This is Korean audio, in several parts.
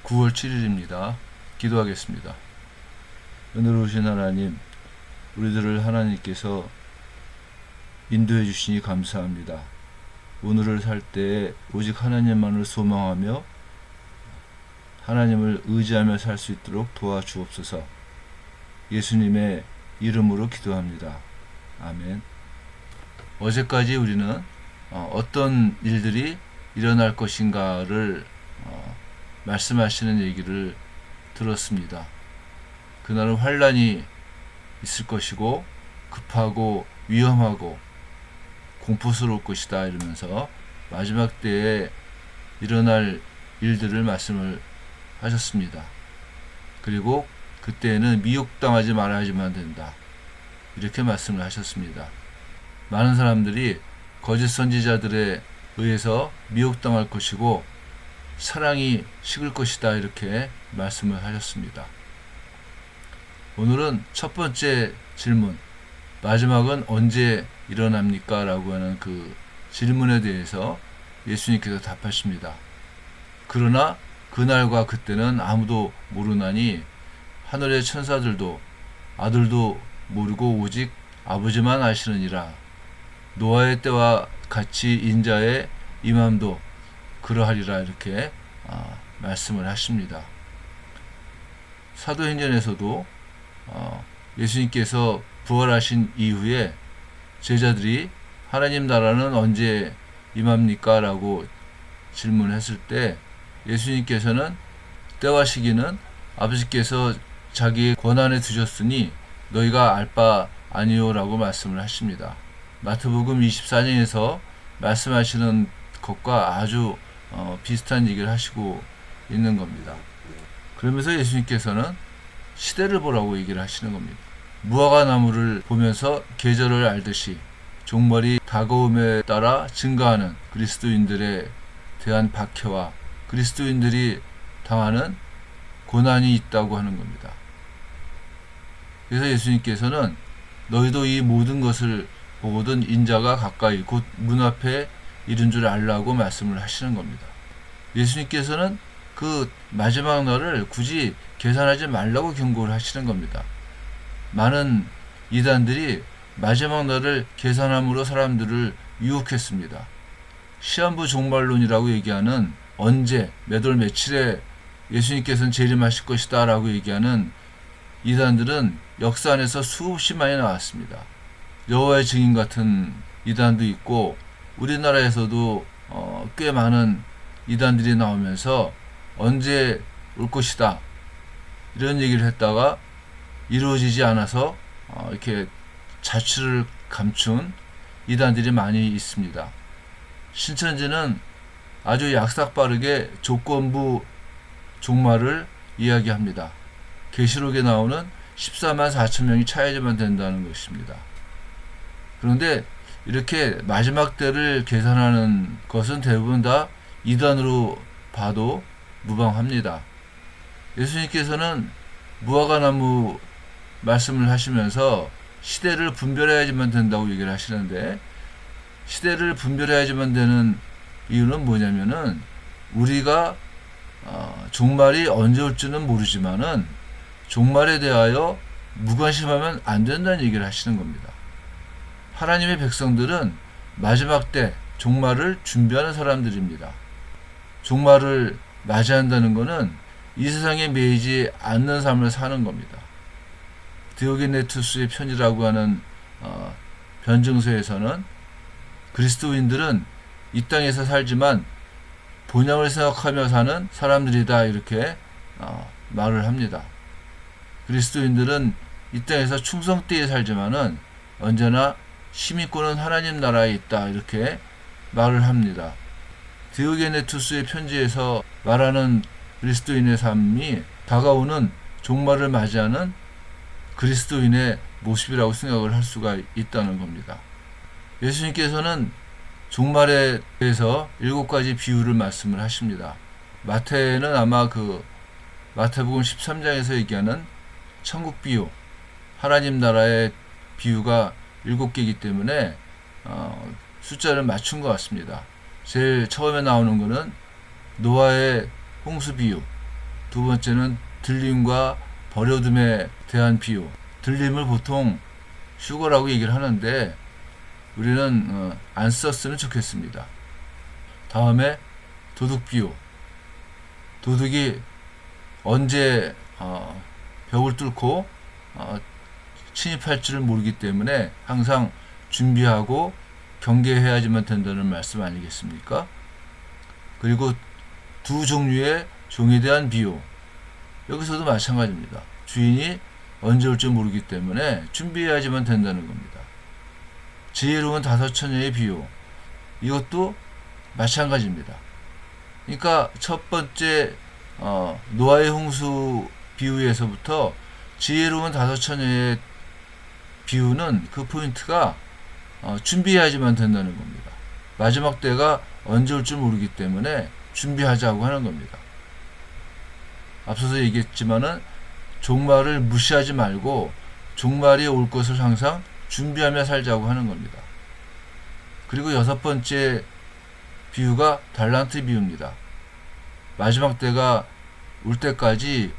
9월 7일입니다. 기도하겠습니다. 은혜로우신 하나님, 우리들을 하나님께서 인도해 주시니 감사합니다. 오늘을 살 때에 오직 하나님만을 소망하며 하나님을 의지하며 살 수 있도록 도와주옵소서. 예수님의 이름으로 기도합니다. 아멘. 어제까지 우리는 어떤 일들이 일어날 것인가를 말씀하시는 얘기를 들었습니다. 그날은 환란이 있을 것이고 급하고 위험하고 공포스러울 것이다 이러면서 마지막 때에 일어날 일들을 말씀을 하셨습니다. 그리고 그때에는 미혹당하지 말아야지만 된다 이렇게 말씀을 하셨습니다. 많은 사람들이 거짓 선지자들에 의해서 미혹당할 것이고 사랑이 식을 것이다 이렇게 말씀을 하셨습니다. 오늘은 첫 번째 질문, 마지막은 언제 일어납니까? 라고 하는 그 질문에 대해서 예수님께서 답하십니다. 그러나 그날과 그때는 아무도 모르나니 하늘의 천사들도 아들도 모르고 오직 아버지만 아시느니라. 노아의 때와 같이 인자의 임함도 그러하리라 이렇게 말씀을 하십니다. 사도행전에서도 예수님께서 부활하신 이후에 제자들이 하나님 나라는 언제 임합니까? 라고 질문했을 때 예수님께서는 때와 시기는 아버지께서 자기의 권한에 두셨으니 너희가 알 바 아니요 라고 말씀을 하십니다. 마태복음 24장에서 말씀하시는 것과 아주 비슷한 얘기를 하시고 있는 겁니다. 그러면서 예수님께서는 시대를 보라고 얘기를 하시는 겁니다. 무화과 나무를 보면서 계절을 알듯이 종말이 다가옴에 따라 증가하는 그리스도인들에 대한 박해와 그리스도인들이 당하는 고난이 있다고 하는 겁니다. 그래서 예수님께서는 너희도 이 모든 것을 보거든 인자가 가까이 곧 문 앞에 이른 줄 알라고 말씀을 하시는 겁니다. 예수님께서는 그 마지막 날을 굳이 계산하지 말라고 경고를 하시는 겁니다. 많은 이단들이 마지막 날을 계산함으로 사람들을 유혹했습니다. 시한부 종말론이라고 얘기하는 언제 몇 월 며칠에 예수님께서는 재림하실 것이다 라고 얘기하는 이단들은 역사 안에서 수없이 많이 나왔습니다. 여호와의 증인 같은 이단도 있고 우리나라에서도 꽤 많은 이단들이 나오면서 언제 올 것이다 이런 얘기를 했다가 이루어지지 않아서 이렇게 자취를 감춘 이단들이 많이 있습니다. 신천지는 아주 약삭빠르게 조건부 종말을 이야기합니다. 계시록에 나오는 14만 4천 명이 차야지만 된다는 것입니다. 그런데 이렇게 마지막 때를 계산하는 것은 대부분 다 이단으로 봐도 무방합니다. 예수님께서는 무화과나무 말씀을 하시면서 시대를 분별해야지만 된다고 얘기를 하시는데 시대를 분별해야지만 되는 이유는 뭐냐면은 우리가 종말이 언제 올지는 모르지만은 종말에 대하여 무관심하면 안 된다는 얘기를 하시는 겁니다. 하나님의 백성들은 마지막 때 종말을 준비하는 사람들입니다. 종말을 맞이한다는 것은 이 세상에 매이지 않는 삶을 사는 겁니다. 디오게네투스의 편지라고 하는 변증서에서는 그리스도인들은 이 땅에서 살지만 본향을 생각하며 사는 사람들이다 이렇게 말을 합니다. 그리스도인들은 이 땅에서 충성되게 살지만은 언제나 시민권은 하나님 나라에 있다 이렇게 말을 합니다. 디오게네투스의 편지에서 말하는 그리스도인의 삶이 다가오는 종말을 맞이하는 그리스도인의 모습이라고 생각을 할 수가 있다는 겁니다. 예수님께서는 종말에 대해서 7가지 비유를 말씀을 하십니다. 마태는 아마 마태복음 13장에서 얘기하는 천국 비유, 하나님 나라의 비유가 7개이기 때문에 숫자를 맞춘 것 같습니다. 제일 처음에 나오는 거는 노아의 홍수 비유, 두 번째는 들림과 버려둠에 대한 비유. 들림을 보통 휴거라고 얘기를 하는데 우리는 안 썼으면 좋겠습니다. 다음에 도둑 비유. 도둑이 언제 벽을 뚫고 침입할 줄을 모르기 때문에 항상 준비하고 경계해야지만 된다는 말씀 아니겠습니까? 그리고 두 종류의 종에 대한 비유. 여기서도 마찬가지입니다. 주인이 언제 올 줄 모르기 때문에 준비해야지만 된다는 겁니다. 지혜로운 5 처녀의 비유. 이것도 마찬가지입니다. 그러니까 첫 번째 노아의 홍수 비유에서부터 지혜로운 5 처녀의 비유는 그 포인트가 준비해야지만 된다는 겁니다. 마지막 때가 언제 올 줄 모르기 때문에 준비하자고 하는 겁니다. 앞서서 얘기했지만은 종말을 무시하지 말고 종말이 올 것을 항상 준비하며 살자고 하는 겁니다. 그리고 6번째 비유가 달란트 비유입니다. 마지막 때가 올 때까지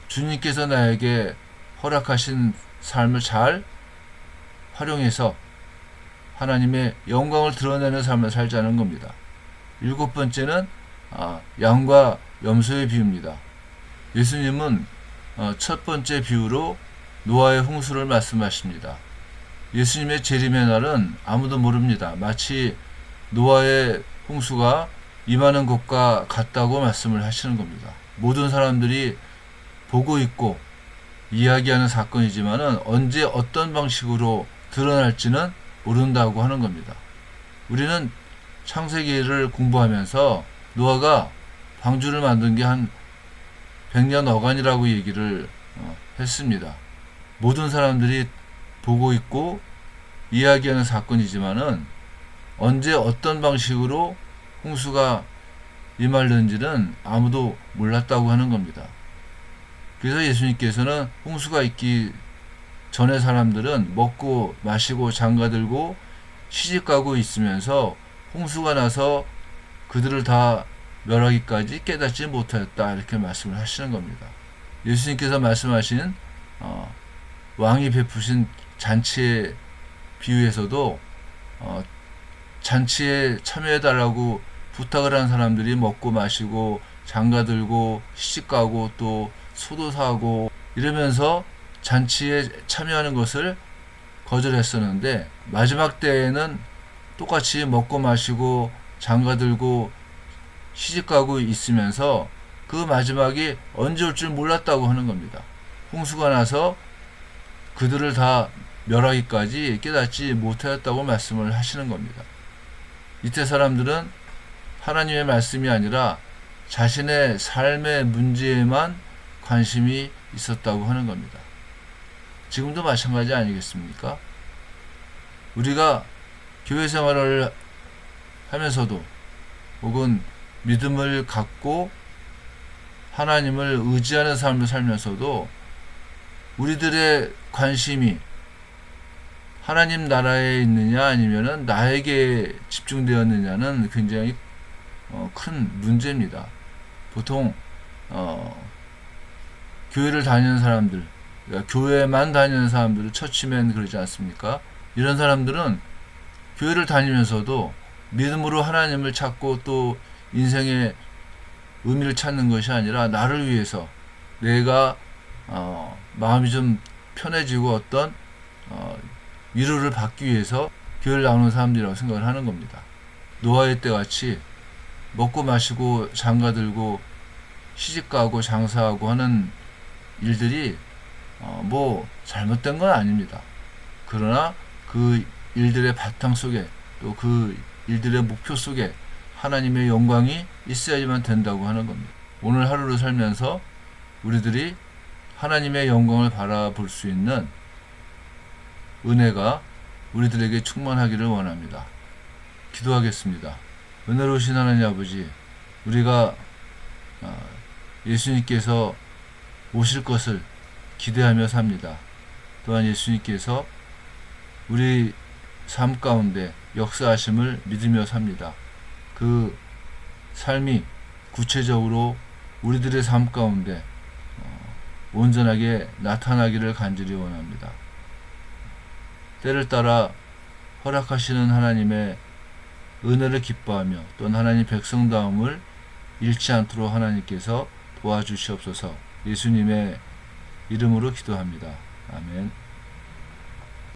주님께서 나에게 허락하신 삶을 잘 활용해서 하나님의 영광을 드러내는 삶을 살자는 겁니다. 7번째는 양과 염소의 비유입니다. 예수님은 첫 번째 비유로 노아의 홍수를 말씀하십니다. 예수님의 재림의 날은 아무도 모릅니다. 마치 노아의 홍수가 임하는 것과 같다고 말씀을 하시는 겁니다. 모든 사람들이 보고 있고 이야기하는 사건이지만은 언제 어떤 방식으로 드러날지는 모른다고 하는 겁니다. 우리는 창세기를 공부하면서 노아가 방주를 만든 게 한 100년 어간이라고 얘기를 했습니다. 모든 사람들이 보고 있고 이야기하는 사건이지만은 언제 어떤 방식으로 홍수가 임할는지는 아무도 몰랐다고 하는 겁니다. 그래서 예수님께서는 홍수가 있기 전에 사람들은 먹고 마시고 장가들고 시집가고 있으면서 홍수가 나서 그들을 다 멸하기까지 깨닫지 못하였다 이렇게 말씀을 하시는 겁니다. 예수님께서 말씀하신 왕이 베푸신 잔치의 비유에서도 잔치에 참여해달라고 부탁을 한 사람들이 먹고 마시고 장가들고 시집가고 또 소도 사고 이러면서 잔치에 참여하는 것을 거절했었는데 마지막 때에는 똑같이 먹고 마시고 장가들고 시집가고 있으면서 그 마지막이 언제 올 줄 몰랐다고 하는 겁니다. 홍수가 나서 그들을 다 멸하기까지 깨닫지 못하였다고 말씀을 하시는 겁니다. 이때 사람들은 하나님의 말씀이 아니라 자신의 삶의 문제에만 관심이 있었다고 하는 겁니다. 지금도 마찬가지 아니겠습니까? 우리가 교회 생활을 하면서도 혹은 믿음을 갖고 하나님을 의지하는 삶을 살면서도 우리들의 관심이 하나님 나라에 있느냐 아니면은 나에게 집중되었느냐는 굉장히 큰 문제입니다. 보통 교회를 다니는 사람들, 그러니까 교회만 다니는 사람들을 처치맨 그러지 않습니까? 이런 사람들은 교회를 다니면서도 믿음으로 하나님을 찾고 또 인생의 의미를 찾는 것이 아니라 나를 위해서 내가 마음이 좀 편해지고 어떤 위로를 받기 위해서 교회를 나오는 사람들이라고 생각을 하는 겁니다. 노아의 때 같이 먹고 마시고 장가들고 시집가고 장사하고 하는 일들이 뭐 잘못된 건 아닙니다. 그러나 그 일들의 바탕 속에 또 그 일들의 목표 속에 하나님의 영광이 있어야지만 된다고 하는 겁니다. 오늘 하루를 살면서 우리들이 하나님의 영광을 바라볼 수 있는 은혜가 우리들에게 충만하기를 원합니다. 기도하겠습니다. 은혜로우신 하나님 아버지, 우리가 예수님께서 오실 것을 기대하며 삽니다. 또한 예수님께서 우리 삶 가운데 역사하심을 믿으며 삽니다. 그 삶이 구체적으로 우리들의 삶 가운데 온전하게 나타나기를 간절히 원합니다. 때를 따라 허락하시는 하나님의 은혜를 기뻐하며 또한 하나님 백성다움을 잃지 않도록 하나님께서 도와주시옵소서. 예수님의 이름으로 기도합니다. 아멘.